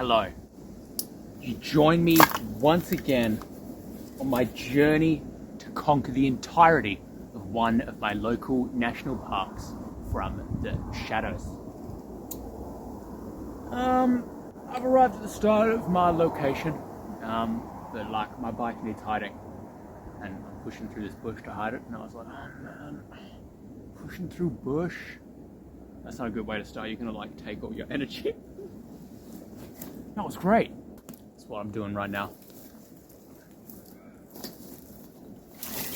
Hello. You join me once again on my journey to conquer the entirety of one of my local national parks from the shadows. I've arrived at the start of my location, but like my bike needs hiding, and I'm pushing through this bush to hide it, and I was like, oh man, pushing through bush? That's not a good way to start. You're gonna like take all your energy. That was great. That's what I'm doing right now.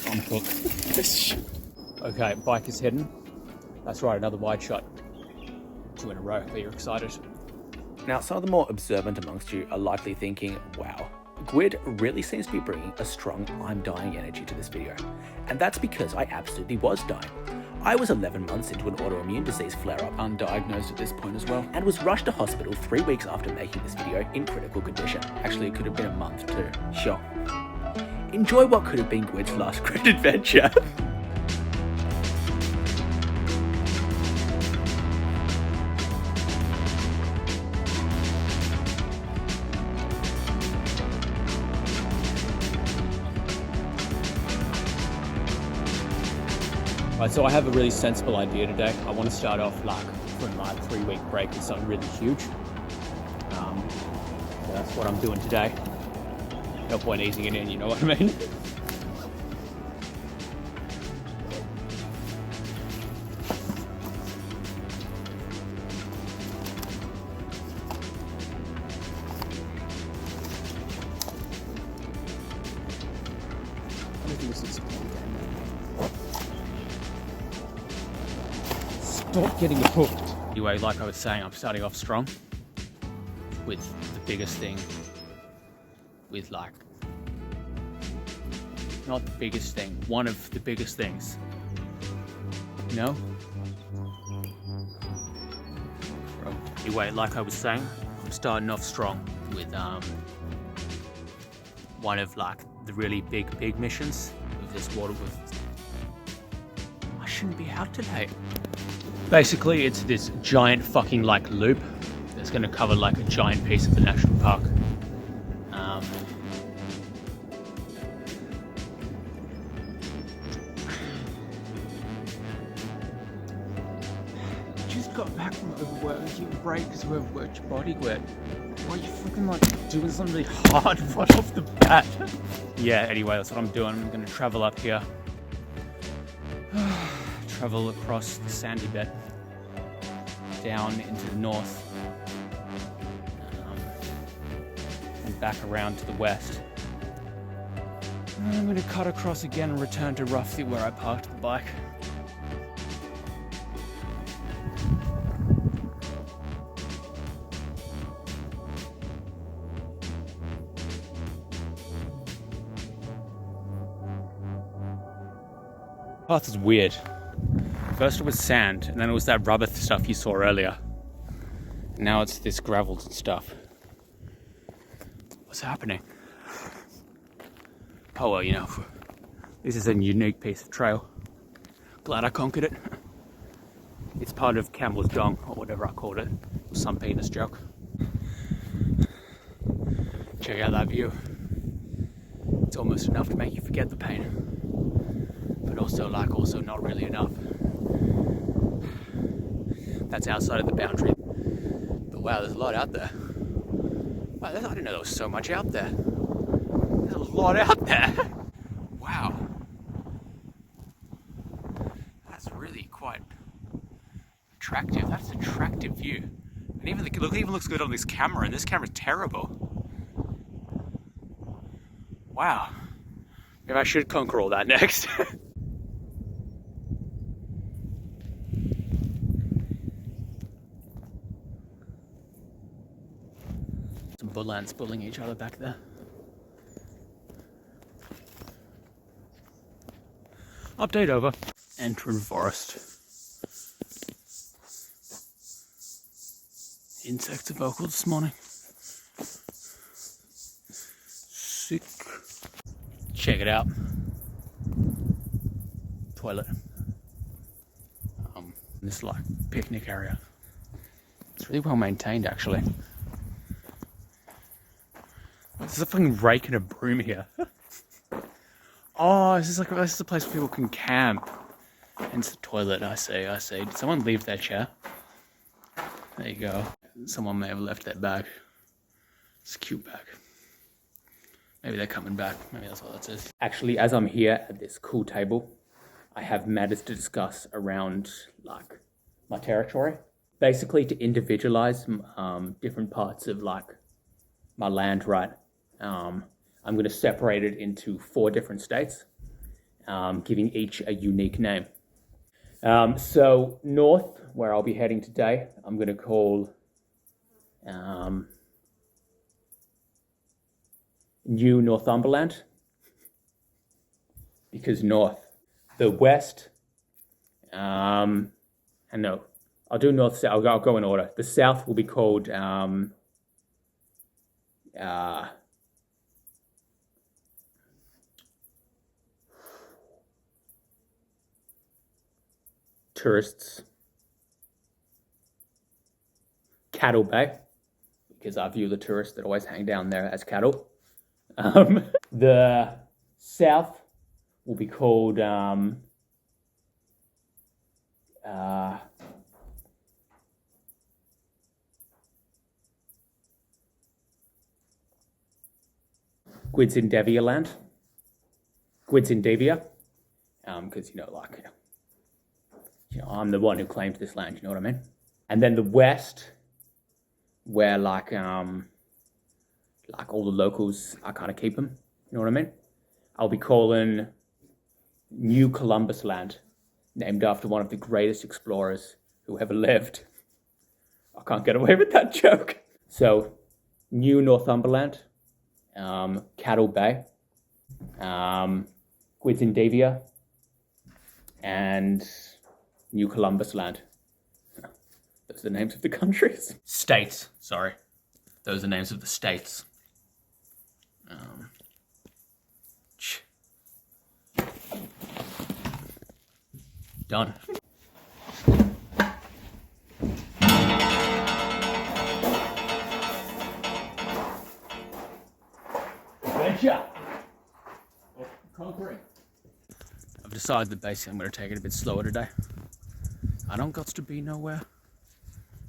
I'm cooked. Okay, bike is hidden. That's right, another wide shot. 2 in a row. Are you excited? Now, some of the more observant amongst you are likely thinking, wow, Gwyd really seems to be bringing a strong I'm dying energy to this video. And that's because I absolutely was dying. I was 11 months into an autoimmune disease flare-up, undiagnosed at this point as well, and was rushed to hospital 3 weeks after making this video in critical condition. Actually, it could have been a month too. Sure. Enjoy what could have been Gwyd's last great adventure. Right, so I have a really sensible idea today. I want to start off like from my 3-week break with something really huge. So that's what I'm doing today. No point easing it in, you know what I mean? Stop getting hooked. Anyway, like I was saying, I'm starting off strong with the biggest thing, with like, not the biggest thing, one of the biggest things. No? Anyway, like I was saying, I'm starting off strong with one of like the really big missions of this water. I shouldn't be out today. Basically, it's this giant fucking like loop that's going to cover like a giant piece of the national park. Just got back from overwork. Give a break because you overworked your body, Gwyd. Why are you fucking like doing something really hard right off the bat? Yeah, anyway, that's what I'm doing. I'm going to travel up here. Travel across the sandy bed down into the north and back around to the west. And I'm going to cut across again and return to roughly where I parked the bike. Path is weird. First it was sand, and then it was that rubber stuff you saw earlier. Now it's this gravel stuff. What's happening? Oh well, you know, this is a unique piece of trail. Glad I conquered it. It's part of Campbell's Dong, or whatever I called it. Some penis joke. Check out that view. It's almost enough to make you forget the pain. But also not really enough. That's outside of the boundary. But wow, there's a lot out there. Wow, I didn't know there was so much out there. There's a lot out there. Wow. That's really quite attractive. That's an attractive view. And even it even looks good on this camera, and this camera's terrible. Wow. Maybe I should conquer all that next. Some bullants bullying each other back there. Update over. Entering forest. Insects are vocal this morning. Sick. Check it out. Toilet. This like picnic area. It's really well maintained actually. There's a fucking rake and a broom here. Oh, this is a place where people can camp. And it's the toilet, I see. Did someone leave their chair? There you go. Someone may have left their bag. It's a cute bag. Maybe they're coming back. Maybe that's what that is. Actually, as I'm here at this cool table, I have matters to discuss around, like, my territory. Basically, to individualize different parts of, like, my land, right? I'm going to separate it into 4 different states, giving each a unique name. So north, where I'll be heading today, I'm going to call New Northumberland, because north. The west, and no, I'll do north, south, I'll go in order. The south will be called tourists, Cattle Bay, because I view the tourists that always hang down there as cattle. The south will be called GwydsEndeavours land. GwydsEndeavours, because I'm the one who claims this land. You know what I mean? And then the west, where like all the locals, I kind of keep them. You know what I mean? I'll be calling New Columbus land, named after one of the greatest explorers who ever lived. I can't get away with that joke. So, New Northumberland, Cattle Bay, GwydsEndeavours, and New Columbus land. Those are the names of the countries. States, sorry. Those are the names of the states. Done. Adventure! Conquering. I've decided that basically I'm going to take it a bit slower today. I don't got to be nowhere.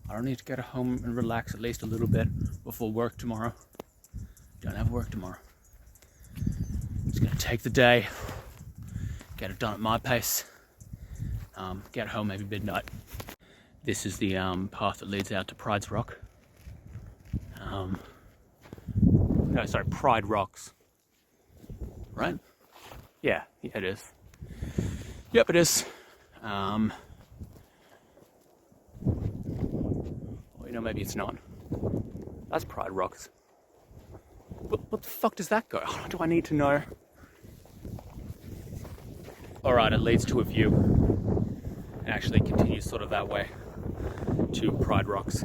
I don't need to get home and relax at least a little bit before work tomorrow. Don't have work tomorrow. Just going to take the day, get it done at my pace, get home maybe midnight. This is the path that leads out to Pride's Rock. No, sorry, Pride Rocks. Right? Yeah, it is. Yep, it is. Well, maybe it's not. That's Pride Rocks. What the fuck does that go? Do I need to know? Alright, it leads to a view. And actually continues sort of that way to Pride Rocks.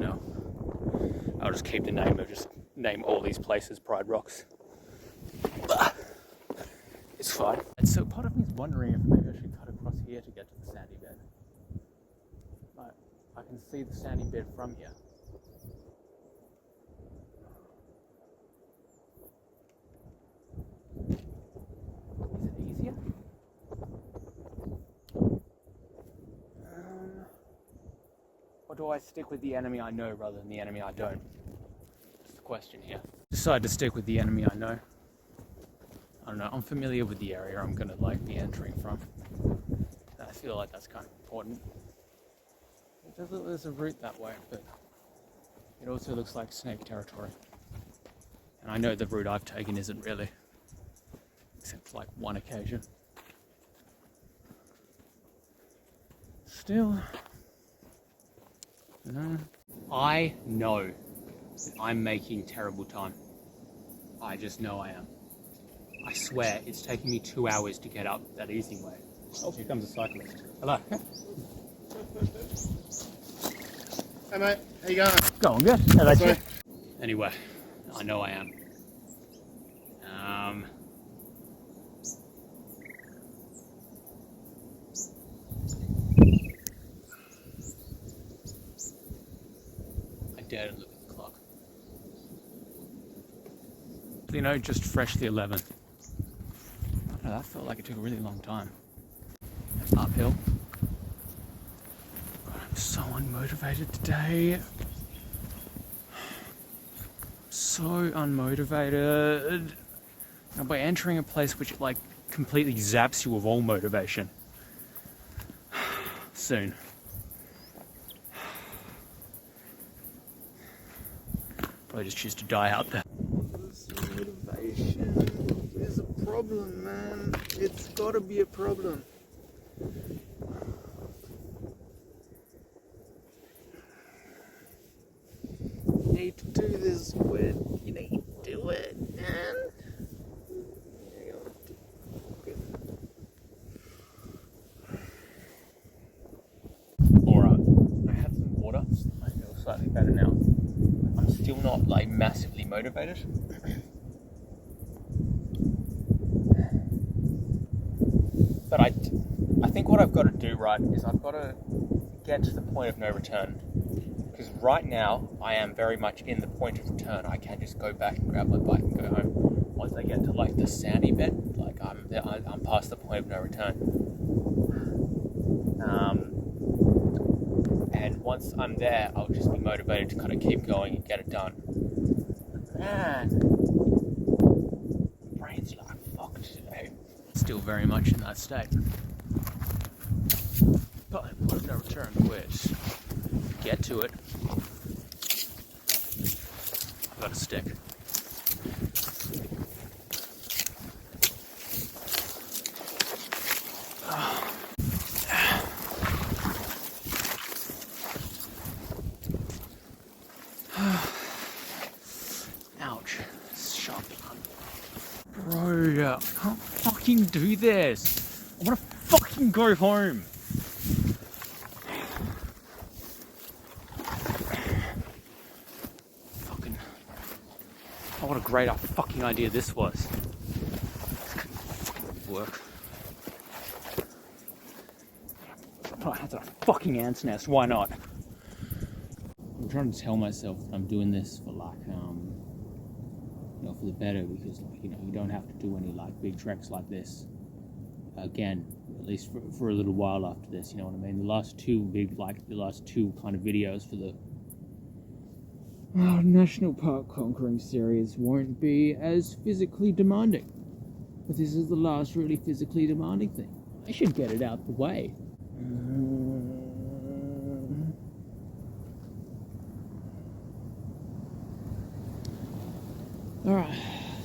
No. I'll just keep the name. I'll just name all these places Pride Rocks. It's fine. And so part of me is wondering if maybe I should cut across here to get to the sandy bed. But I can see the sandy bed from here. Is it easier? Or do I stick with the enemy I know rather than the enemy I don't? That's the question here. Decide to stick with the enemy I know. I don't know, I'm familiar with the area I'm gonna be entering from. I feel like that's kind of important. There's a route that way, but it also looks like snake territory. And I know the route I've taken isn't really, except for like one occasion. Still, I know that I'm making terrible time. I just know I am. I swear, it's taking me 2 hours to get up that easy way. Oh, here comes a cyclist. Hello. Hey mate, how you going? Going good. How about you? Anyway, I know I am. I dare to look at the clock. know, just freshly 11. Oh, that felt like it took a really long time. Uphill. God, I'm so unmotivated today. So unmotivated. Now, by entering a place which like completely zaps you of all motivation. Soon. Probably just choose to die out there. This motivation is a problem, man. It's gotta be a problem. You need to do this, Gwyd. You need to do it, man. Alright, I had some water. I feel slightly better now. I'm still not like massively motivated. But I think what I've got to do, right, is I've got to get to the point of no return. Because right now, I am very much in the point of return. I can just go back and grab my bike and go home. Once I get to like the sandy bit, like I'm past the point of no return. And once I'm there, I'll just be motivated to kind of keep going and get it done. Man, my brain's like fucked today. Still very much in that state. But point of no return, quit. Get to it. I've got a stick. Ouch. Sharp. Bro, I can't fucking do this. I wanna fucking go home. Fucking. Oh, what a great fucking idea this was. This couldn't fucking work. Oh, that's a fucking ant's nest. Why not? I'm trying to tell myself that I'm doing this for like, you know, for the better, because like, you know, you don't have to do any like big treks like this again, at least for a little while after this, you know what I mean? The last two kind of videos for the National Park Conquering series won't be as physically demanding. But this is the last really physically demanding thing. I should get it out the way. Alright,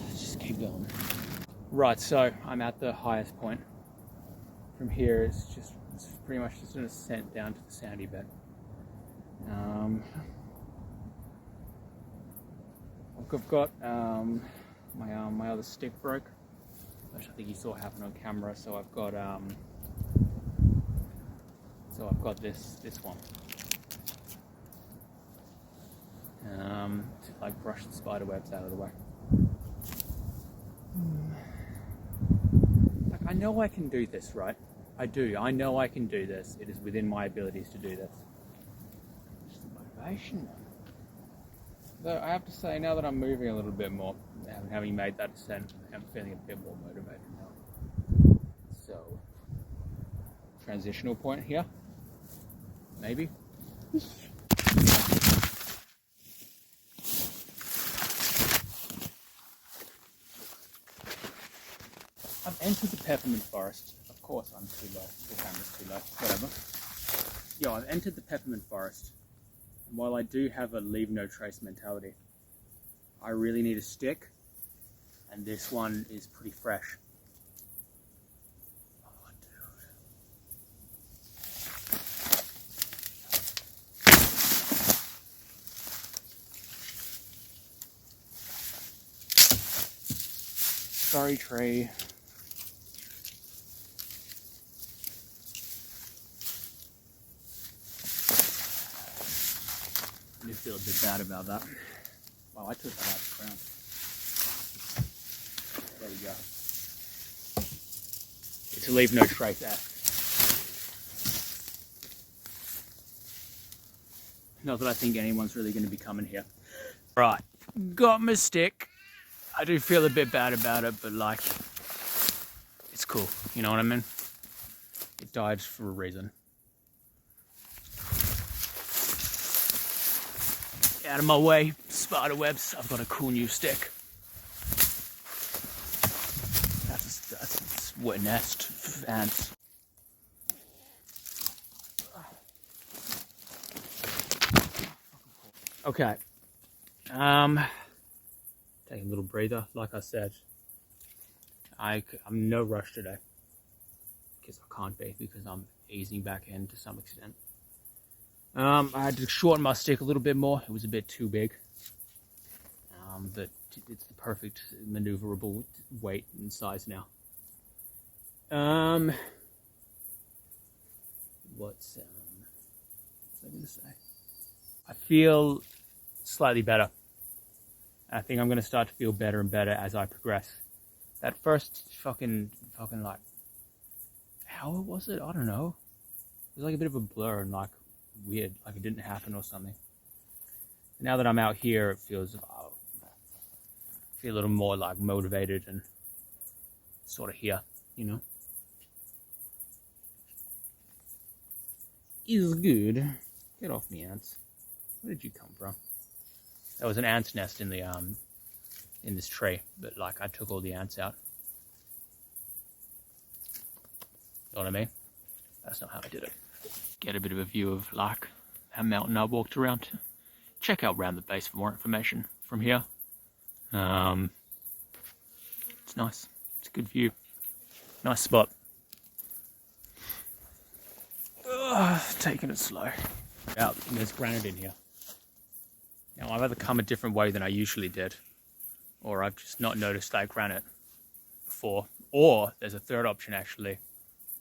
let's just keep going. Right, so I'm at the highest point. From here, it's pretty much just an ascent down to the sandy bed. I've got my other stick broke, which I think you saw happen on camera. So I've got this one. To like brush the spider webs out of the way. Like, I know I can do this, right? I do. I know I can do this. It is within my abilities to do this. Just the motivation. Though I have to say, now that I'm moving a little bit more, having made that ascent, I'm feeling a bit more motivated now. So, transitional point here, maybe. I've entered the peppermint forest. Of course, I'm too low. The camera's too low. Whatever. Yo, I've entered the peppermint forest. And while I do have a leave no trace mentality, I really need a stick, and this one is pretty fresh. Oh, dude. Sorry, tree. I do feel a bit bad about that. Wow, I took that out of the ground. There we go. It's a leave no trace there. Not that I think anyone's really going to be coming here. Right, got my stick. I do feel a bit bad about it, but like, it's cool. You know what I mean? It died for a reason. Out of my way, spider webs. I've got a cool new stick. That's a wet nest of ants. Okay. Take a little breather. Like I said, I'm no rush today. Because I can't be, because I'm easing back in to some extent. I had to shorten my stick a little bit more. It was a bit too big. But it's the perfect maneuverable weight and size now. What's I going to say? I feel slightly better. I think I'm going to start to feel better and better as I progress. That first fucking like, how was it? I don't know. It was like a bit of a blur and like weird, like it didn't happen or something. Now that I'm out here, it feels, I feel a little more like motivated and sort of here, you know. Is good. Get off me, ants. Where did you come from? There was an ant's nest in the in this tray, but like I took all the ants out. Know what I mean? That's not how I did it. Get a bit of a view of like a mountain I walked around. Check out round the base for more information from here. It's nice. It's a good view. Nice spot. Taking it slow. Out. There's granite in here. Now I've either come a different way than I usually did, or I've just not noticed that granite before, or there's a third option actually,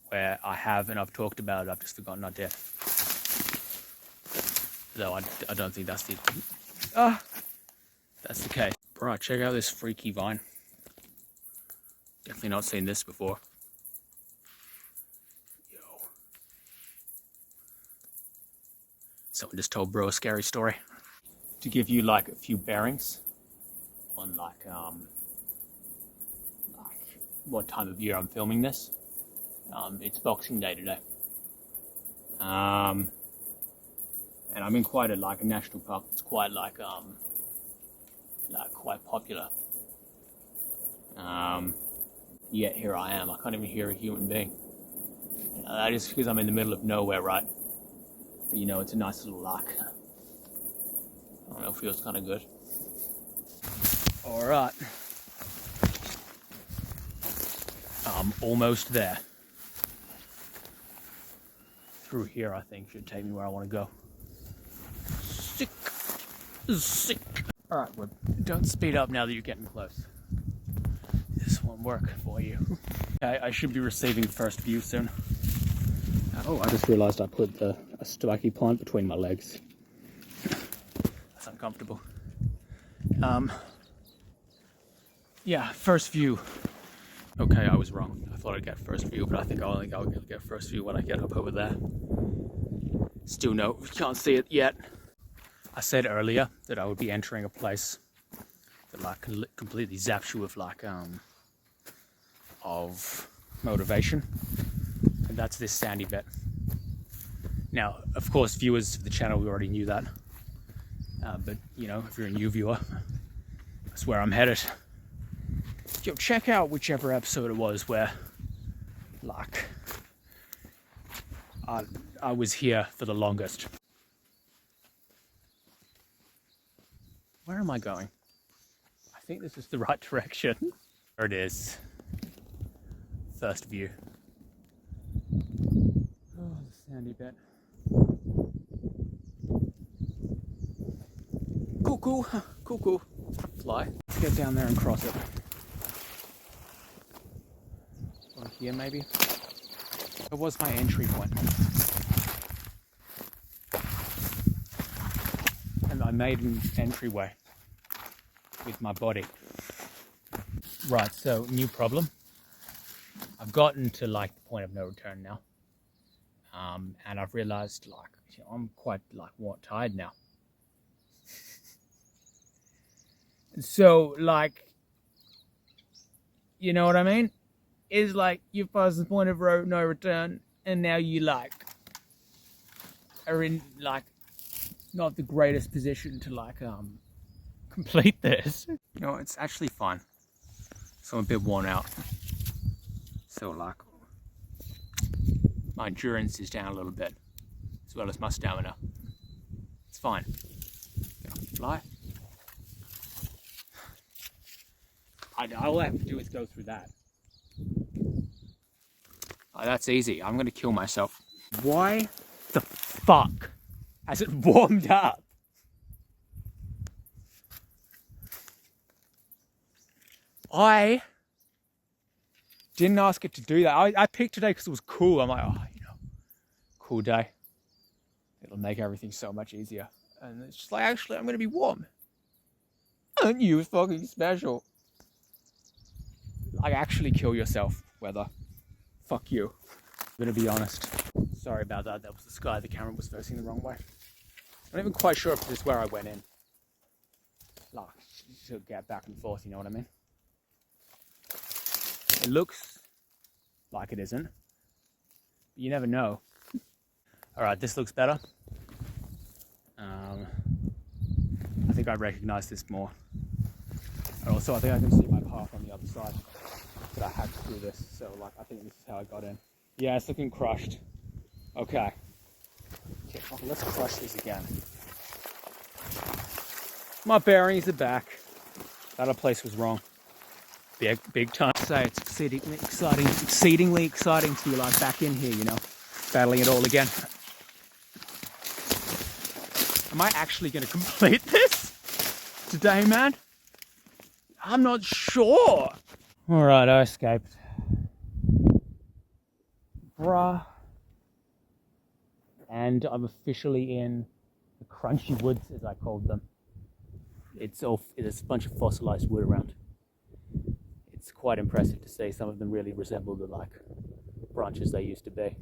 where I have and I've talked about it, I've just forgotten I did. Though I don't think that's the case. Right, check out this freaky vine. Definitely not seen this before. Yo. Someone just told bro a scary story. To give you like a few bearings on like what time of year I'm filming this. It's Boxing Day today. And I'm in quite a national park. It's quite quite popular. Yet here I am. I can't even hear a human being. That is because I'm in the middle of nowhere, right? But, you know, it's a nice little lark. I don't know, it feels kind of good. All right. I'm almost there. Through here, I think, should take me where I want to go. Sick. All right, well, don't speed up now that you're getting close. This won't work for you. Okay, I should be receiving first view soon. Oh, I just realized I put a spiky plant between my legs. That's uncomfortable. Yeah, first view. Okay, I was wrong. I thought I'd get first view, but I think I'll get first view when I get up over there. Still no, can't see it yet. I said earlier that I would be entering a place that like completely zaps you with like of motivation, and that's this sandy bit. Now, of course, viewers of the channel, we already knew that, but you know, if you're a new viewer, that's where I'm headed. Yo, check out whichever episode it was where like I was here for the longest. Where am I going? I think this is the right direction. There it is. First view. Oh, the sandy bit. Cool. Fly. Let's get down there and cross it. One here, maybe. It was my entry point. And I made an entryway with my body. Right, so new problem. I've gotten to like the point of no return now. And I've realized like, you know, I'm quite like tired now. So like You know what I mean? Is like you've passed the point of no return, and now you like are in like not the greatest position to like complete this. You know, it's actually fine. So I'm a bit worn out. So like my endurance is down a little bit, as well as my stamina. It's fine. Fly. All I have to do is go through that. Oh, that's easy. I'm gonna kill myself. Why the fuck has it warmed up? I didn't ask it to do that. I picked today because it was cool. I'm like, oh, you know, cool day. It'll make everything so much easier. And it's just like, actually, I'm gonna be warm. Aren't you fucking special? Like, actually kill yourself, weather. Fuck you. I'm gonna be honest. Sorry about that. That was the sky. The camera was facing the wrong way. I'm not even quite sure if this is where I went in. Like, to get back and forth, you know what I mean? It looks like it isn't. But you never know. Alright, this looks better. I think I recognize this more. And also, I think I can see my path on the other side. But I hacked through this, so like I think this is how I got in. Yeah, it's looking crushed. Okay. Okay, let's crush this again. My bearings are back. That other place was wrong. Big time. Say it's exceedingly exciting to be like back in here, you know, battling it all again. Am I actually going to complete this today, man? I'm not sure. All right, I escaped. Bruh. And I'm officially in the crunchy woods, as I called them. There's a bunch of fossilized wood around. It's quite impressive to see. Some of them really resemble the like branches they used to be.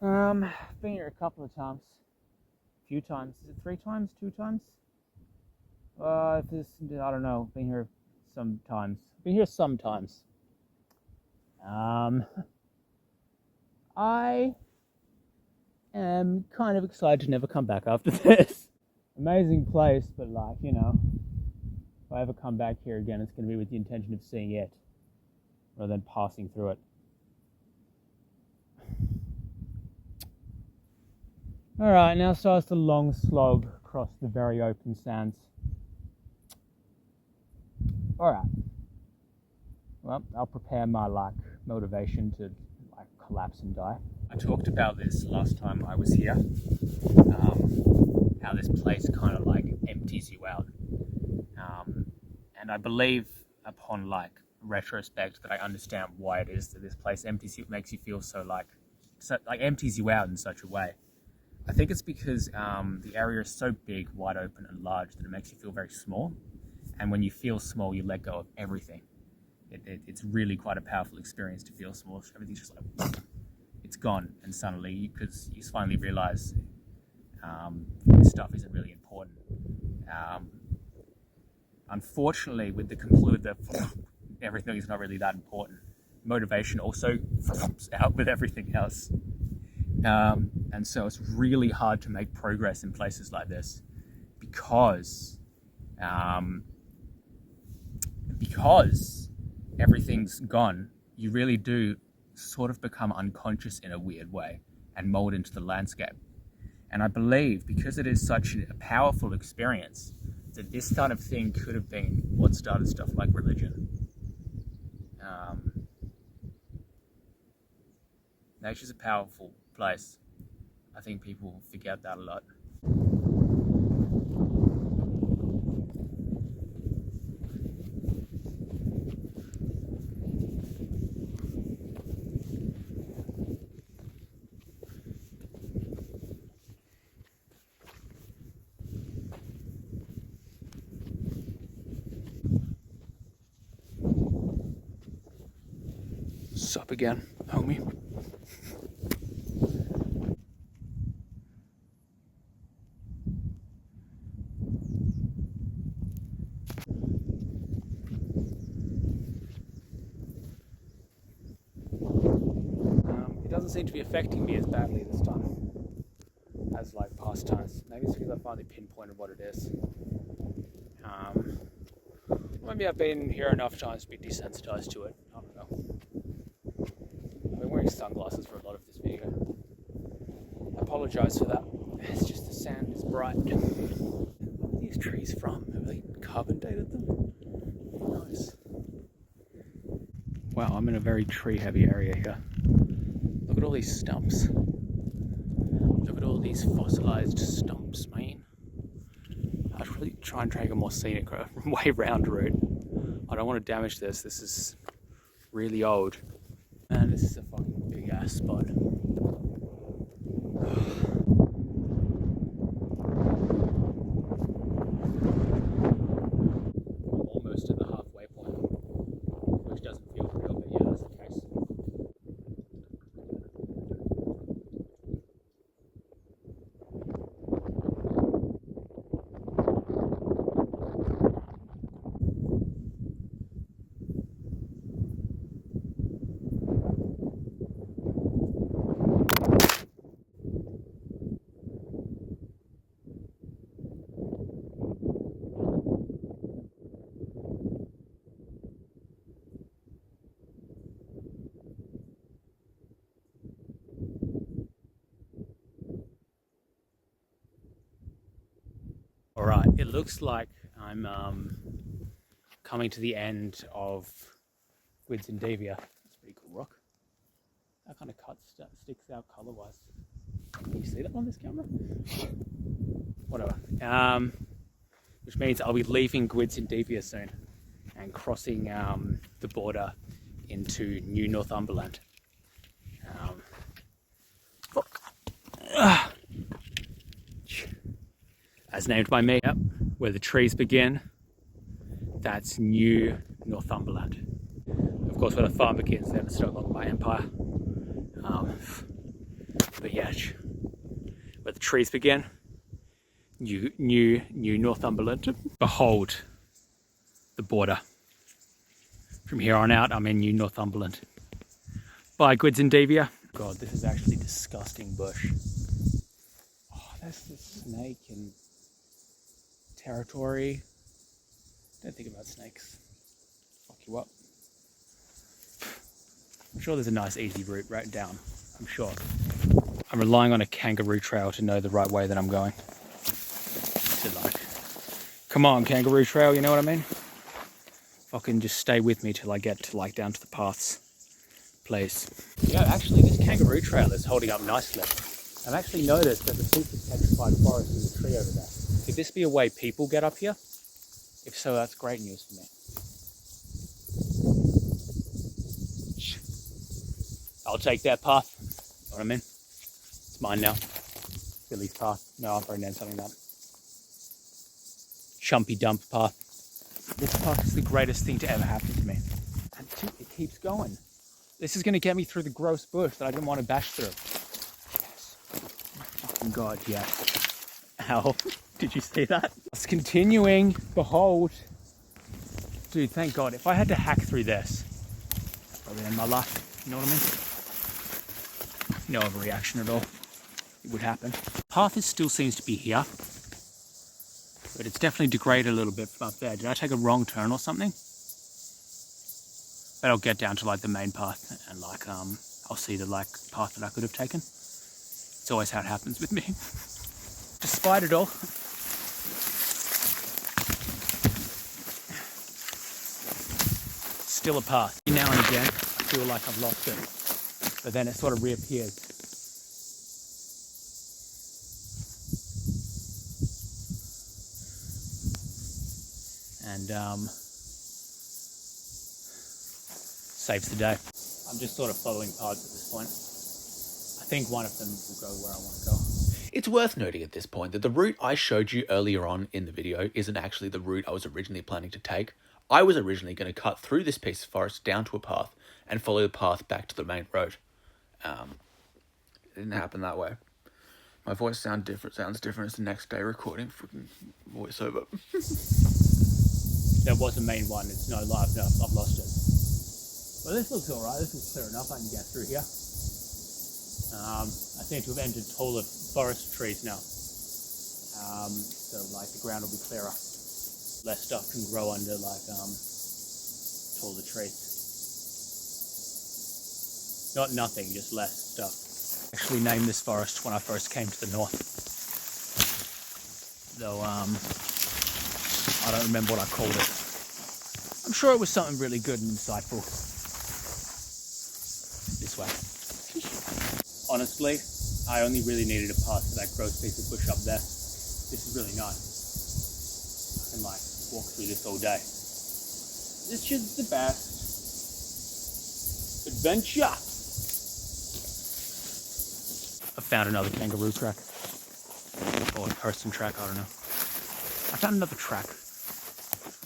Been here a couple of times. A few times. Is it 3 times? 2 times? I don't know. Been here sometimes. I am kind of excited to never come back after this. Amazing place, but like, you know, if I ever come back here again, it's going to be with the intention of seeing it rather than passing through it. Alright, now starts the long slog across the very open sands. Alright. Well, I'll prepare my motivation to collapse and die. I talked about this last time I was here. How this place kind of empties you out. And I believe upon retrospect that I understand why it is that this place empties you, makes you feel so empties you out in such a way. I think it's because the area is so big, wide open and large that it makes you feel very small. And when you feel small, you let go of everything. It's really quite a powerful experience to feel small. Everything's just it's gone. And suddenly, because you finally realize this stuff isn't really important. Unfortunately, with the everything is not really that important. Motivation also out with everything else. And so it's really hard to make progress in places like this because everything's gone. You really do sort of become unconscious in a weird way and mold into the landscape. And I believe because it is such a powerful experience that this kind of thing could have been what started stuff like religion. Nature's a powerful place. I think people forget that a lot. Sup again, homie. doesn't seem to be affecting me as badly this time as like past times. Maybe it's because I finally pinpointed what it is. Maybe I've been here enough times to be desensitized to it. I don't know. I've been wearing sunglasses for a lot of this video. I apologize for that. It's just the sand is bright. Where are these trees from? Have they carbon dated them? Nice. Wow, I'm in a very tree heavy area here. Look at all these stumps. Look at all these fossilized stumps, man. I should really try and take a more scenic way round route. I don't want to damage this. This is really old. Man, this is a fucking big ass spot. Almost at the halfway point, which doesn't feel real, but yeah, that's the case. Alright, it looks like I'm coming to the end of GwydsEndeavours. That's a pretty cool rock. That kind of sticks out color-wise. Can you see that on this camera? Whatever. Which means I'll be leaving GwydsEndeavours soon and crossing the border into New Northumberland. As named by me, yep, where the trees begin, that's New Northumberland. Of course, where the farm begins, then it's no longer my empire. But yeah, where the trees begin, New Northumberland. Behold the border. From here on out, I'm in New Northumberland. Bye, GwydsEndeavours. God, this is actually disgusting bush. Oh, there's the snake and territory. Don't think about snakes. Fuck you up. I'm sure there's a nice easy route right down. I'm sure. I'm relying on a kangaroo trail to know the right way that I'm going. To like, come on, kangaroo trail, you know what I mean? Fucking just stay with me till I get to like down to the paths. Please. Yeah, actually this kangaroo trail is holding up nicely. I've actually noticed there's a piece of petrified forest in the tree over there. Could this be a way people get up here? If so, that's great news for me. I'll take that path. You know what I mean? It's mine now. Billy's path. No, I'll probably name something that. Chumpy dump path. This path is the greatest thing to ever happen to me. And it keeps going. This is going to get me through the gross bush that I didn't want to bash through. Yes. Oh my fucking God, yes. Ow. Did you see that? It's continuing. Behold. Dude, thank God. If I had to hack through this, that'd probably end my life. You know what I mean? No overreaction at all. It would happen. The path still seems to be here. But it's definitely degraded a little bit from up there. Did I take a wrong turn or something? But I'll get down to like the main path and like I'll see the like path that I could have taken. It's always how it happens with me. Despite it all. Still a path. Now and again, I feel like I've lost it. But then it sort of reappears. And saves the day. I'm just sort of following paths at this point. I think one of them will go where I want to go. It's worth noting at this point that the route I showed you earlier on in the video isn't actually the route I was originally planning to take. I was originally going to cut through this piece of forest down to a path and follow the path back to the main road. It didn't happen that way. My voice sounds different as the next day recording freaking voiceover. There was a main one, it's no live, no, I've lost it. Well, this looks alright, this looks clear enough, I can get through here. I seem to have entered taller forest trees now. So like the ground will be clearer. Less stuff can grow under like taller trees. Not nothing, just less stuff. I actually named this forest when I first came to the north. Though I don't remember what I called it. I'm sure it was something really good and insightful. This way. Honestly, I only really needed a path to that gross piece of bush up there. This is really nice. I can like walk through this all day. This is the best adventure. I found another kangaroo track. Or a person track, I don't know. I found another track.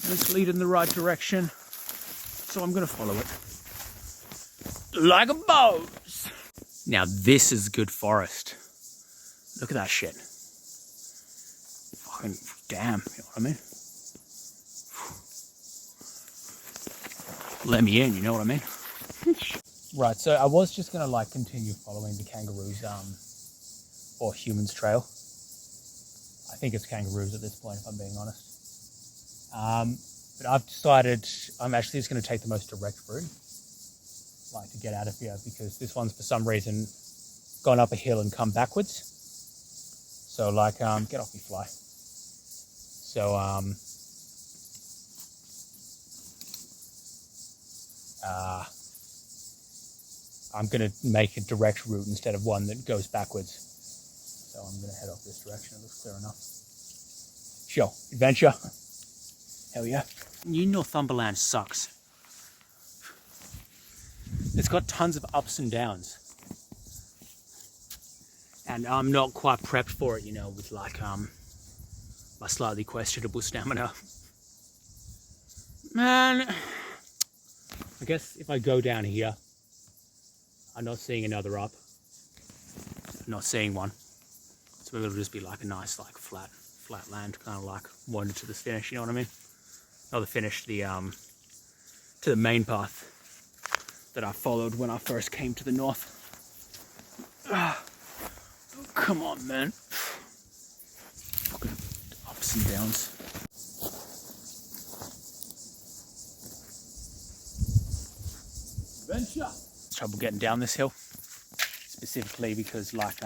Let's lead in the right direction. So I'm gonna follow it. Like a boss! Now this is good forest. Look at that shit. Fucking damn, you know what I mean? Let me in, you know what I mean? Right, so I was just gonna like continue following the kangaroos or humans trail. I think it's kangaroos at this point, if I'm being honest. But I've decided I'm actually just gonna take the most direct route, like to get out of here, because this one's for some reason gone up a hill and come backwards. So like, get off your fly. So I'm gonna make a direct route instead of one that goes backwards. So I'm gonna head off this direction. It looks clear enough. Sure, adventure. Hell yeah. New Northumberland sucks. It's got tons of ups and downs. And I'm not quite prepped for it, you know, with like my slightly questionable stamina. Man, I guess if I go down here, I'm not seeing another up. I'm not seeing one. So it'll just be like a nice, like flat land, kind of like wander to the finish. You know what I mean? Not the finish, the to the main path that I followed when I first came to the north. Oh, come on, man. Fucking ups and downs. Adventure. Trouble getting down this hill, specifically because like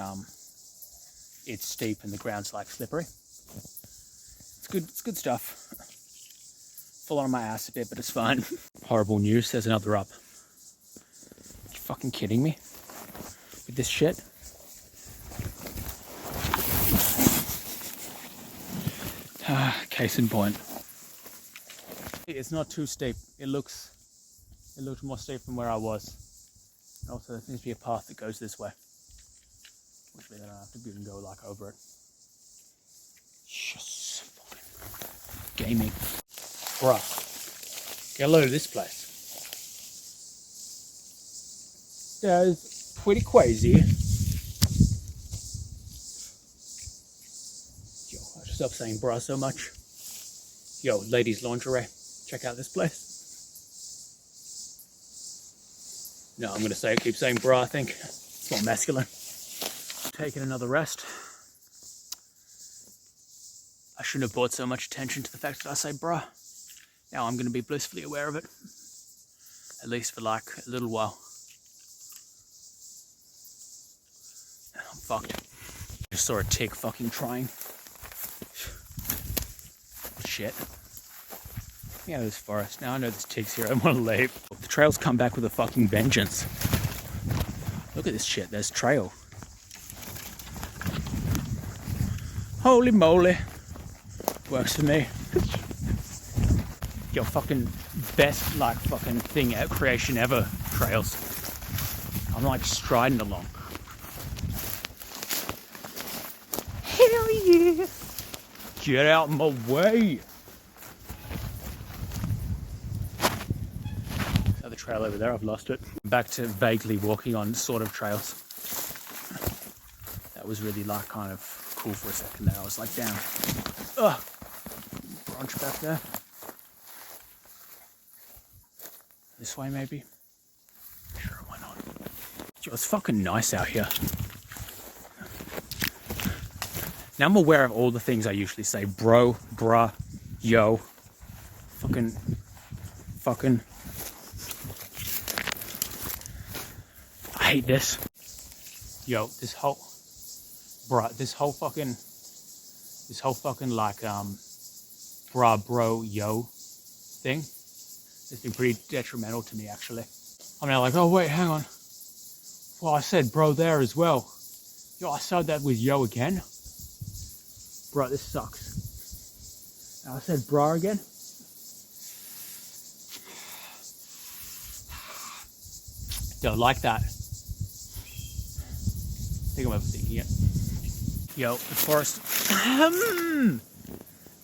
it's steep and the ground's like slippery. It's good stuff. Fall on my ass a bit, but it's fine. Horrible news, there's another up. Are you fucking kidding me? With this shit? Case in point. It's not too steep. It looks more steep from where I was. And also there seems to be a path that goes this way. Which means I don't have to even go like over it. Just fucking gaming. Bruh. Get a load of this place. Yeah, it's pretty crazy. Yo, I should stop saying bruh so much. Yo, ladies lingerie. Check out this place. No, I'm gonna keep saying bruh, I think. It's more masculine. Taking another rest. I shouldn't have brought so much attention to the fact that I say bruh. Now I'm gonna be blissfully aware of it. At least for like a little while. I'm fucked. Just saw a tick fucking trying. Shit. Yeah, this forest. Now I know there's ticks here. I want to leave. The trails come back with a fucking vengeance. Look at this shit. There's trail. Holy moly. Works for me. Your fucking best like fucking thing creation ever, trails. I'm like striding along. Hell yeah! Get out of my way! Another trail over there, I've lost it. Back to vaguely walking on sort of trails. That was really like kind of cool for a second there. I was like, damn. Ugh! Branch back there. This way maybe? Sure, why not? It's fucking nice out here. Now I'm aware of all the things I usually say. Bro, bruh, yo. Fucking. I hate this. Yo, this whole fucking like, bruh, bro, yo thing has been pretty detrimental to me, actually. I'm now like, oh wait, hang on. Well, I said bro there as well. Yo, I said that with yo again. Bro, this sucks. And I said bro again. Don't like that. I think I'm overthinking it. Yo, the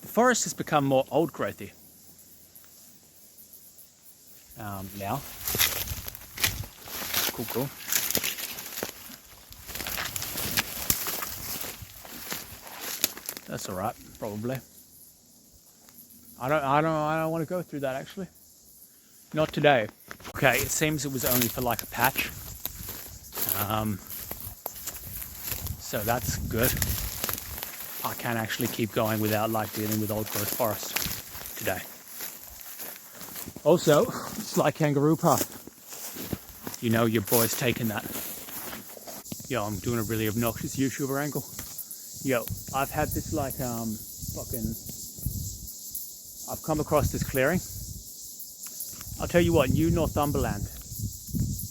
forest has become more old growthy. Now. Cool. That's all right, probably. I don't want to go through that, actually. Not today. Okay, it seems it was only for like a patch. So that's good. I can actually keep going without like dealing with old growth forest today. Also, it's like kangaroo path. You know your boy's taking that. Yo, I'm doing a really obnoxious YouTuber angle. Yo, I've had this like I've come across this clearing. I'll tell you what, New Northumberland.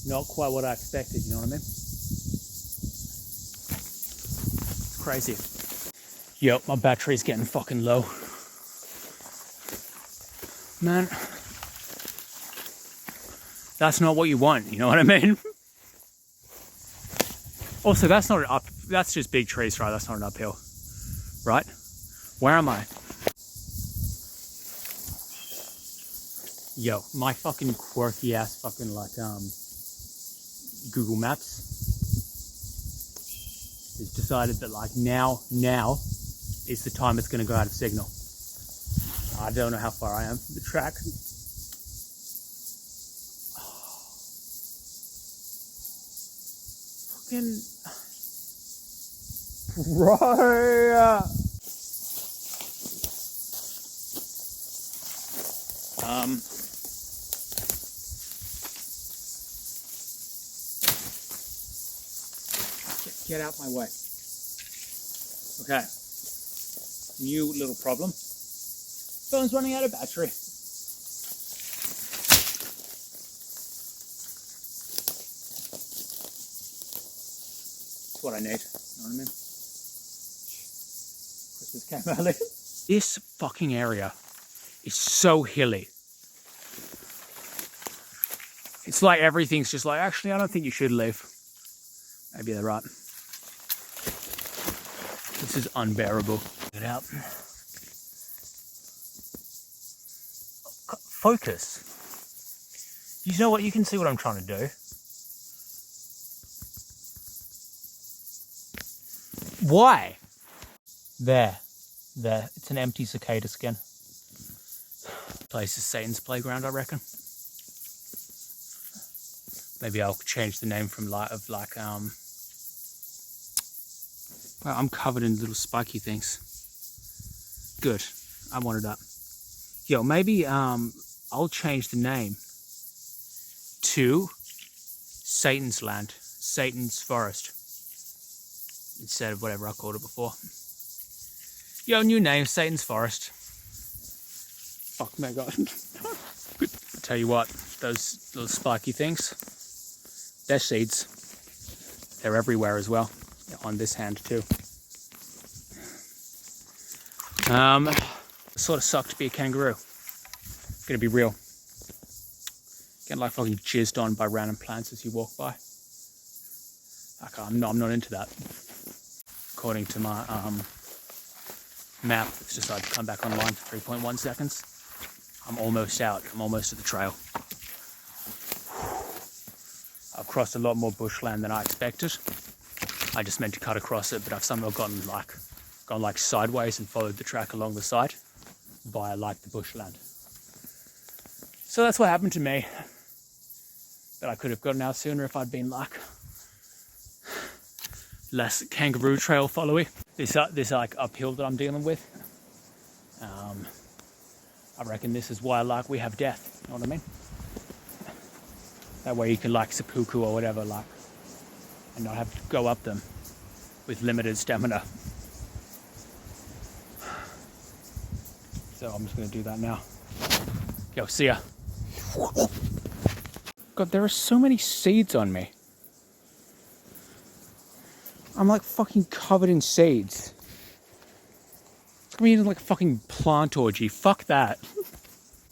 Not quite what I expected, you know what I mean? It's crazy. Yo, my battery's getting fucking low. Man. That's not what you want, you know what I mean? Also, that's not an up, that's just big trees, right? That's not an uphill, right? Where am I? Yo, my fucking quirky ass fucking like, Google Maps has decided that like now is the time it's gonna go out of signal. I don't know how far I am from the track. Right. Get out my way. Okay. New little problem. Phone's running out of battery. That's what I need. You know what I mean? Christmas came early. This fucking area is so hilly. It's like everything's just like, actually, I don't think you should leave. Maybe they're right. This is unbearable. Get out. Focus. You know what? You can see what I'm trying to do. Why? There. It's an empty cicada skin. Place is Satan's playground, I reckon. Maybe I'll change the name from well, I'm covered in little spiky things. Good. I wanted that. Yo, maybe I'll change the name to Satan's Land, Satan's Forest, instead of whatever I called it before. Yo, new name, Satan's Forest. Fuck my god. Good. I'll tell you what, those little spiky things, they're seeds. They're everywhere as well. On this hand too. Sort of sucked to be a kangaroo. Gonna be real. Getting like fucking jizzed on by random plants as you walk by. I'm not into that. According to my map, it's decided to come back online for 3.1 seconds. I'm almost out. I'm almost at the trail. I've crossed a lot more bushland than I expected. I just meant to cut across it, but I've somehow gone like sideways and followed the track along the side via like the bushland. So that's what happened to me. But I could have gotten out sooner if I'd been like less kangaroo trail followy. This like uphill that I'm dealing with. I reckon this is why like we have death. You know what I mean? That way you can like seppuku or whatever like, and not have to go up them with limited stamina. So I'm just gonna do that now. Yo, see ya. God, there are so many seeds on me. I'm like fucking covered in seeds. It's gonna be like a fucking plant orgy. Fuck that.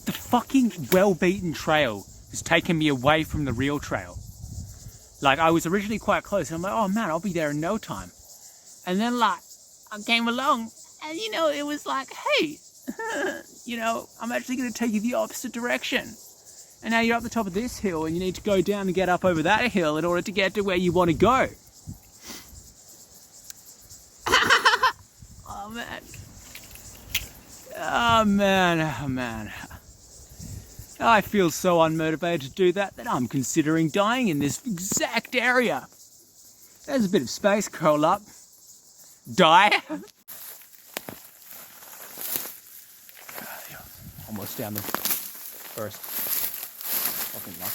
The fucking well-beaten trail has taken me away from the real trail. Like, I was originally quite close, and I'm like, oh man, I'll be there in no time. And then like, I came along, and you know, it was like, hey, you know, I'm actually gonna take you the opposite direction. And now you're up the top of this hill, and you need to go down and get up over that hill in order to get to where you want to go. Oh man. Oh man, oh man. I feel so unmotivated to do that I'm considering dying in this exact area. There's a bit of space, curl up, die. Almost down the first fucking luck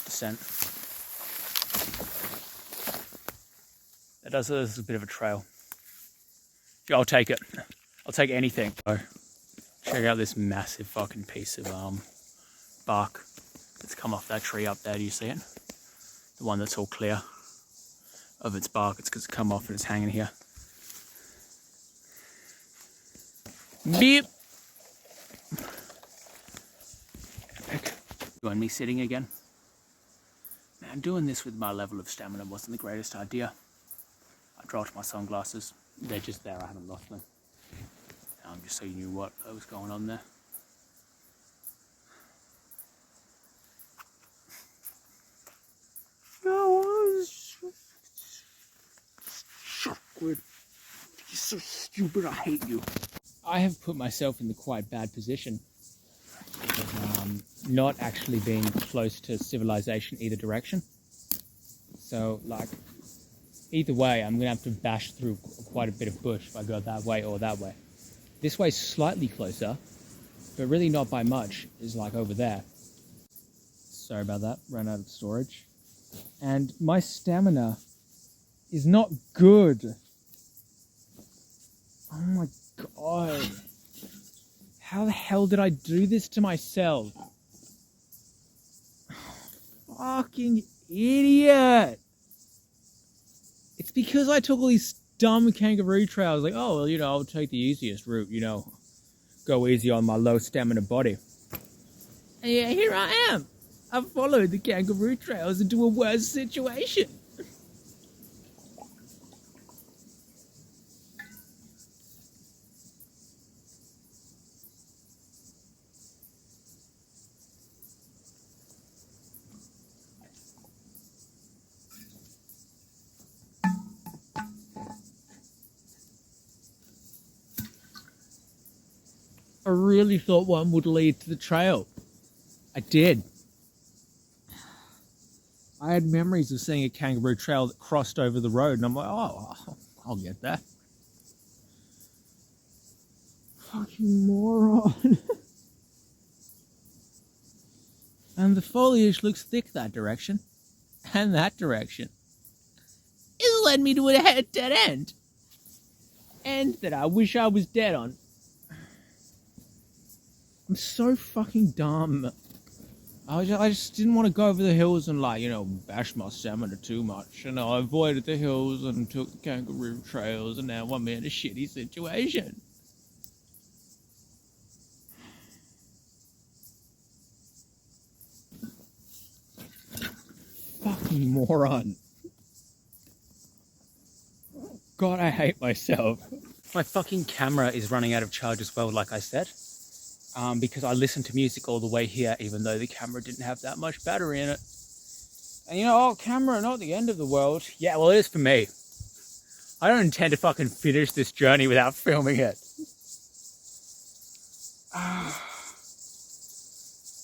descent. This is a bit of a trail. Yeah, I'll take it. I'll take anything. So, check out this massive fucking piece of bark that's come off that tree up there. Do you see it? The one that's all clear of its bark. It's because it's come off and it's hanging here. Beep. Epic. You want me sitting again? Man, doing this with my level of stamina wasn't the greatest idea. I dropped my sunglasses. They're just there. I haven't lost them. Just so you knew what was going on there. You're so stupid, I hate you. I have put myself in the quite bad position of not actually being close to civilization either direction. So, like, either way, I'm going to have to bash through quite a bit of bush if I go that way or that way. This way's slightly closer, but really not by much, is like over there. Sorry about that, ran out of storage. And my stamina is not good. Oh my god. How the hell did I do this to myself? Fucking idiot. It's because I took all these dumb kangaroo trails, like, oh, well, you know, I'll take the easiest route, you know, go easy on my low stamina body. And yeah, here I am. I followed the kangaroo trails into a worse situation. I really thought one would lead to the trail. I did. I had memories of seeing a kangaroo trail that crossed over the road, and I'm like, oh, I'll get that. Fucking moron. And the foliage looks thick that direction, and that direction. It led me to a dead end. End that I wish I was dead on. I'm so fucking dumb. I just didn't want to go over the hills and, like, you know, bash my stamina too much. And I avoided the hills and took the kangaroo trails, and now I'm in a shitty situation. Fucking moron. God, I hate myself. My fucking camera is running out of charge as well, like I said. Because I listened to music all the way here, even though the camera didn't have that much battery in it. And you know, oh, camera, not the end of the world. Yeah, well, it is for me. I don't intend to fucking finish this journey without filming it.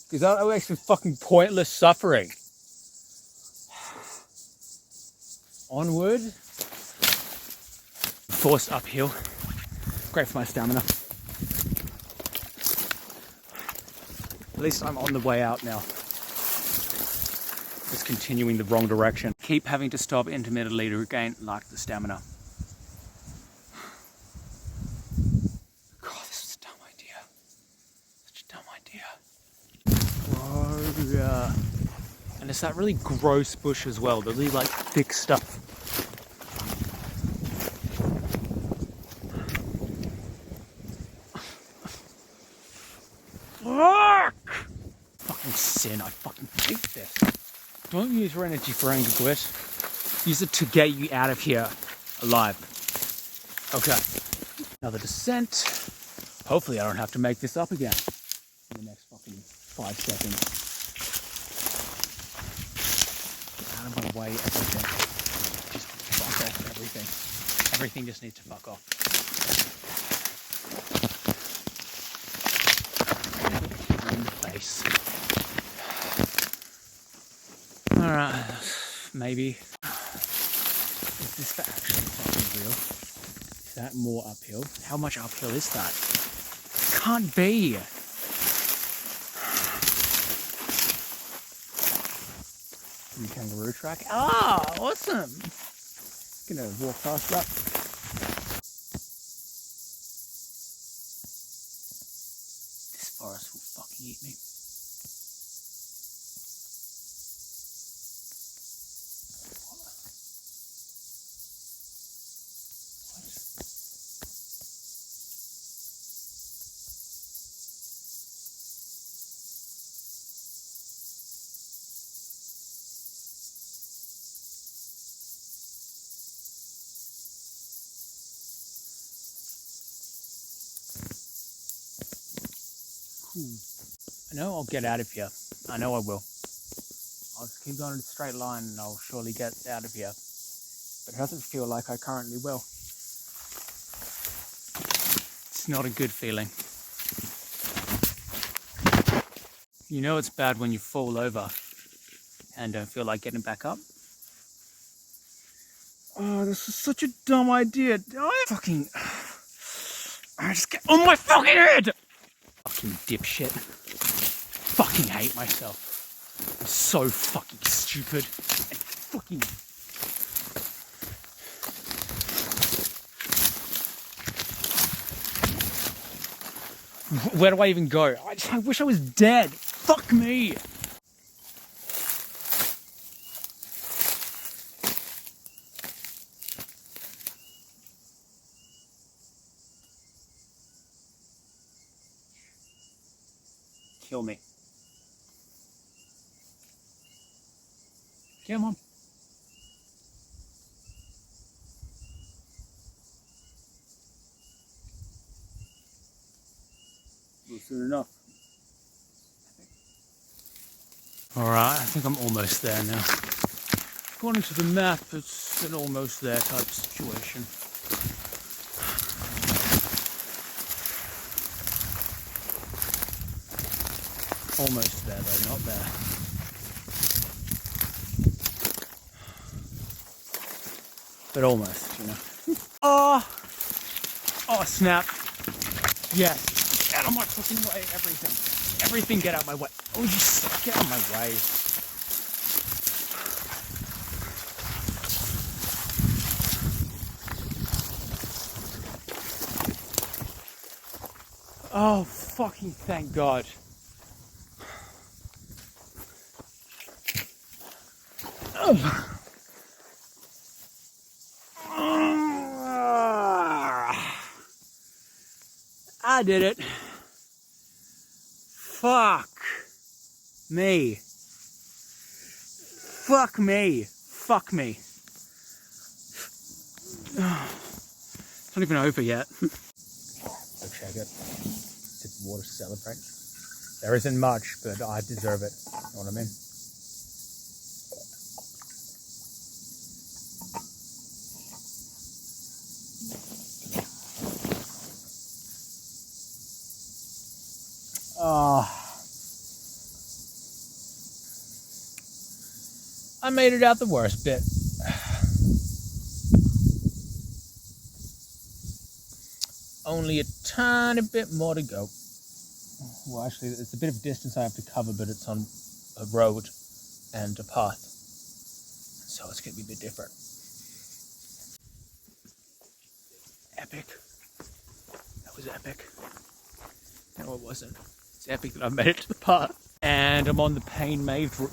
Because that makes for fucking pointless suffering. Onward. Forced uphill. Great for my stamina. At least I'm on the way out now. Just continuing the wrong direction. Keep having to stop intermittently to regain like the stamina. God, this is a dumb idea. Such a dumb idea. Whoa, yeah. And it's that really gross bush as well, the really like thick stuff. Fuck! Fucking sin, I fucking hate this. Don't use your energy for anger, Gwyd. Use it to get you out of here alive. Okay. Another descent. Hopefully I don't have to make this up again in the next fucking 5 seconds. Get out of my way, everything. Just fuck off, everything. Everything just needs to fuck off. In the face. Alright, maybe. Is this actually fucking real? Is that more uphill? How much uphill is that? Can't be! New kangaroo track. Ah, awesome! Gonna walk past that. This forest will fucking eat me. I know I'll get out of here. I know I will. I'll just keep going in a straight line and I'll surely get out of here. But it doesn't feel like I currently will. It's not a good feeling. You know it's bad when you fall over and don't feel like getting back up. Oh, this is such a dumb idea. I just get on my fucking head! Fucking dipshit. Fucking hate myself. I'm so fucking stupid and fucking... Where do I even go? I wish I was dead. Fuck me. Kill me. Come on. Well, soon enough. Alright, I think I'm almost there now. According to the map, it's an almost there type situation. Almost there though, not there. But almost, you know. Oh snap. Yes. Get out of my fucking way, everything. Everything get out of my way. Oh, just get out of my way. Oh, fucking thank God. I did it. Fuck me. Fuck me. Fuck me. It's not even over yet. So check it. Sip of water to celebrate. There isn't much, but I deserve it. You know what I mean? I made it out the worst bit. only a tiny bit more to go. Well, actually, it's a bit of distance I have to cover, but it's on a road and a path, so it's going to be a bit different. Epic. That was epic. No, it wasn't. It's epic that I made it to the path. And I'm on the paved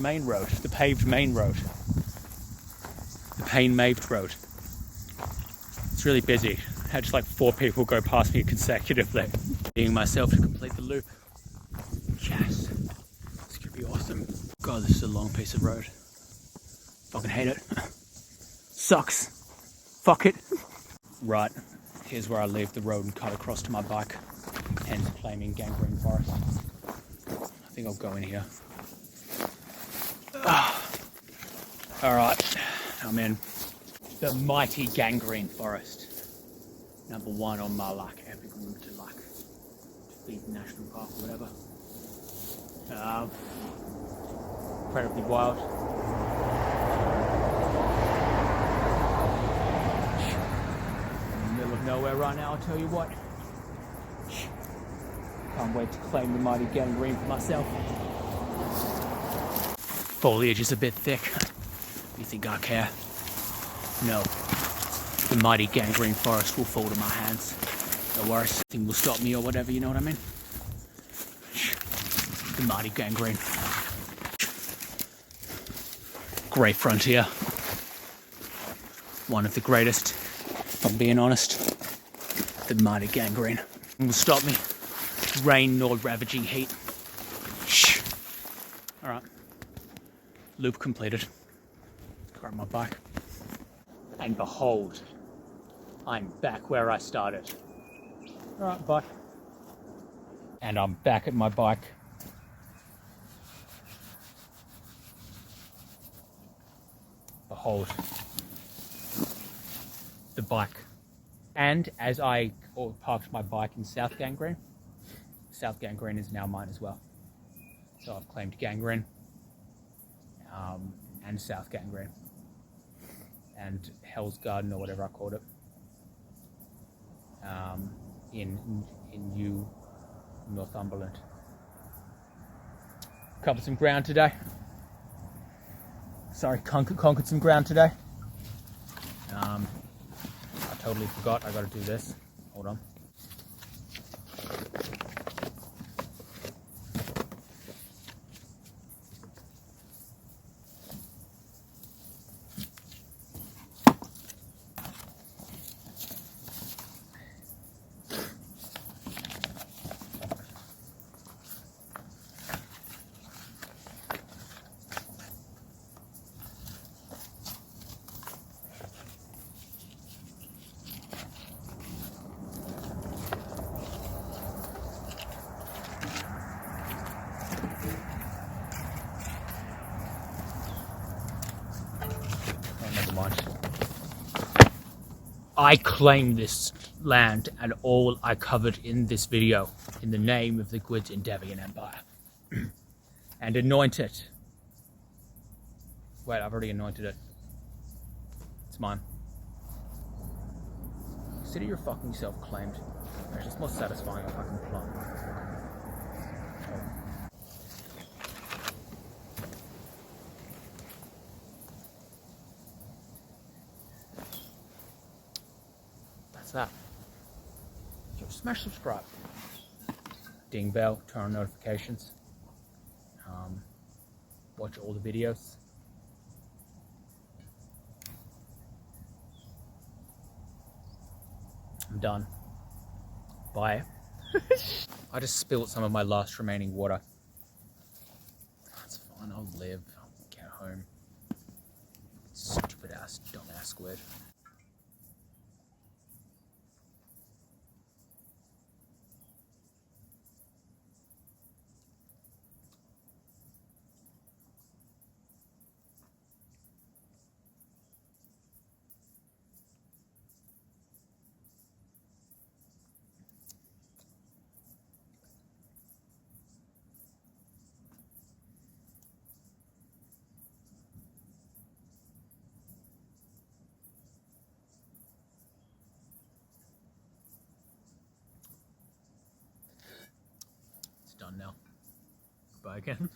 main road. The paved main road. The paved road. It's really busy. I had just like 4 people go past me consecutively. Being myself to complete the loop. Yes. It's gonna be awesome. God, this is a long piece of road. Fucking hate it. Sucks. Fuck it. Right. Here's where I leave the road and cut across to my bike. Hence claiming gangrene forest. I think I'll go in here. Alright. I'm in the mighty gangrene forest. Number 1 on my like epic route to like Defeat National Park or whatever. Incredibly wild. In the middle of nowhere right now, I'll tell you what. Can't wait to claim the mighty gangrene for myself. Foliage is a bit thick. You think I care? No. The mighty gangrene forest will fall to my hands. No worries. Nothing will stop me or whatever, you know what I mean? The mighty gangrene. Great frontier. One of the greatest, if I'm being honest. The mighty gangrene. Nothing will stop me. Rain nor ravaging heat. Shh. Alright. Loop completed. Grab my bike. And behold, I'm back where I started. Alright, bike. And I'm back at my bike. Behold, the bike. And as I parked my bike in South Gangrene is now mine as well. So I've claimed Gangrene and South Gangrene and Hell's Garden or whatever I called it in New Northumberland. Covered some ground today. Sorry, conquered some ground today. I totally forgot. I got to do this. Hold on. I claim this land and all I covered in this video in the name of the GwydsEndeavours Empire and anoint it. Wait, I've already anointed it. It's mine. Consider your fucking self-claimed. It's just more satisfying if I can plumb. That. So smash subscribe, ding bell, turn on notifications, watch all the videos. I'm done. Bye. I just spilled some of my last remaining water. That's fine, I'll live. I'll get home. Stupid ass, dumb ass squid. now. Goodbye again.